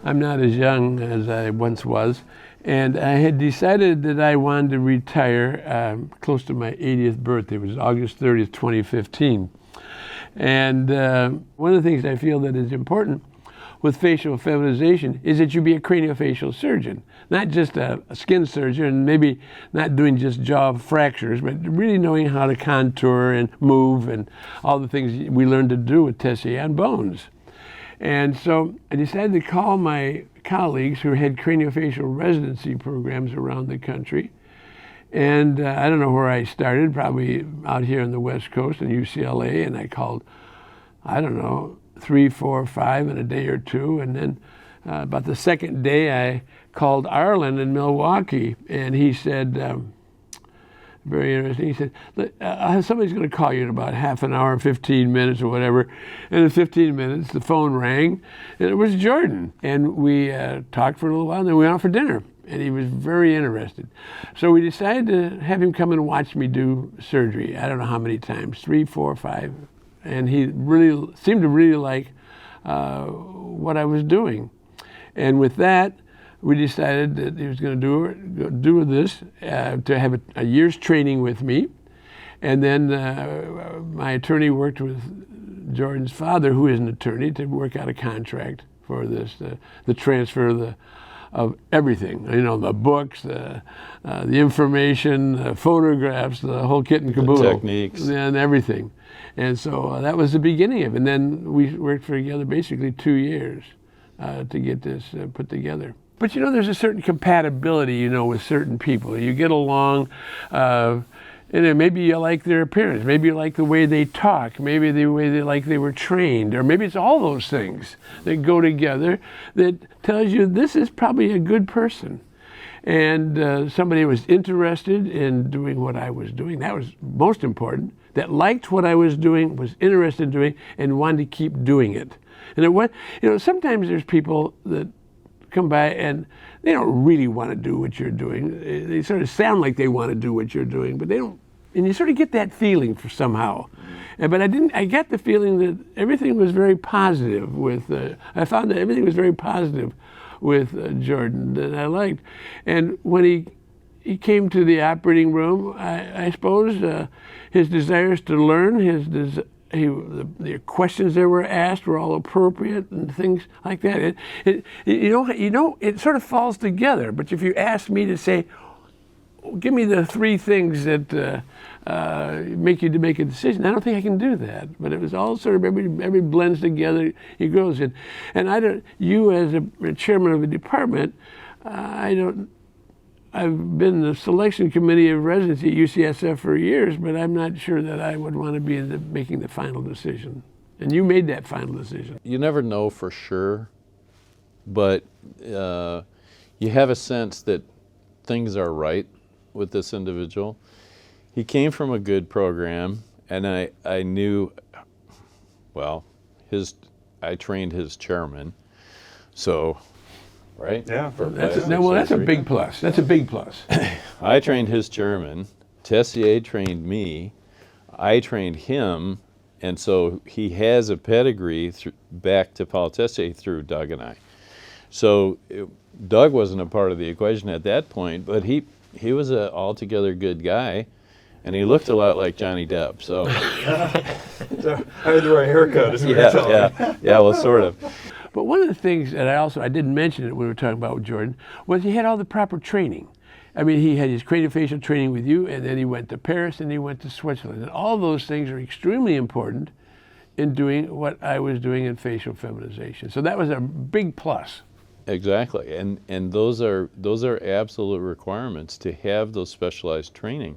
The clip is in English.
I'm not as young as I once was, and I had decided that I wanted to retire close to my 80th birthday, which was August 30th, 2015. And one of the things I feel that is important with facial feminization is that you be a craniofacial surgeon, not just a skin surgeon, and maybe not doing just jaw fractures, but really knowing how to contour and move and all the things we learned to do with Tessier on bones. And so I decided to call my colleagues who had craniofacial residency programs around the country. And I don't know where I started, probably out here on the West Coast in UCLA, and I called, I don't know, 3, 4, 5 in a day or two. And then about the second day, I called Arlen in Milwaukee, and he said, very interesting, he said, somebody's going to call you in about half an hour, 15 minutes or whatever. And in 15 minutes, the phone rang, and it was Jordan. And we talked for a little while, and then we went out for dinner. And he was very interested. So we decided to have him come and watch me do surgery. I don't know how many times, 3, 4, 5. And he really seemed to really like what I was doing. And with that, we decided that he was going to do this, to have a year's training with me. And then my attorney worked with Jordan's father, who is an attorney, to work out a contract for this, the transfer of everything, you know, the books, the information, the photographs, the whole kit and caboodle. The techniques. And everything. And so that was the beginning of it. And then we worked together basically 2 years to get this put together. But you know, there's a certain compatibility, you know, with certain people. You get along, and then maybe you like their appearance, maybe you like the way they talk, maybe the way they were trained, or maybe it's all those things that go together that tells you this is probably a good person. And somebody was interested in doing what I was doing. That was most important. That liked what I was doing, was interested in doing, and wanted to keep doing it. And you know, sometimes there's people that come by and they don't really want to do what you're doing. They sort of sound like they want to do what you're doing, but they don't. And you sort of get that feeling for somehow. But I got the feeling that everything was very positive with, I found that everything was very positive with Jordan that I liked. And when he came to the operating room, I suppose his desires to learn, the questions that were asked were all appropriate and things like that. You know, it sort of falls together. But if you ask me to say, give me the 3 things that make you to make a decision, I don't think I can do that. But it was all sort of every blends together. It goes in, and you as a chairman of a department, I've been the selection committee of residency at UCSF for years, but I'm not sure that I would want to be making the final decision. And you made that final decision. You never know for sure, but you have a sense that things are right with this individual. He came from a good program, and I knew, well, I trained his chairman, so, right? Yeah. That's a big plus. That's a big plus. I trained his chairman, Tessier trained me, I trained him, and so he has a pedigree back to Paul Tessier through Doug and I. So Doug wasn't a part of the equation at that point, but he was an altogether good guy, and he looked a lot like Johnny Depp. So, So I had the right haircut. Yeah, well, sort of. But one of the things that I didn't mention it when we were talking about Jordan, was he had all the proper training. I mean, he had his craniofacial training with you, and then he went to Paris, and he went to Switzerland. And all those things are extremely important in doing what I was doing in facial feminization. So that was a big plus. Exactly, and those are absolute requirements to have those specialized training.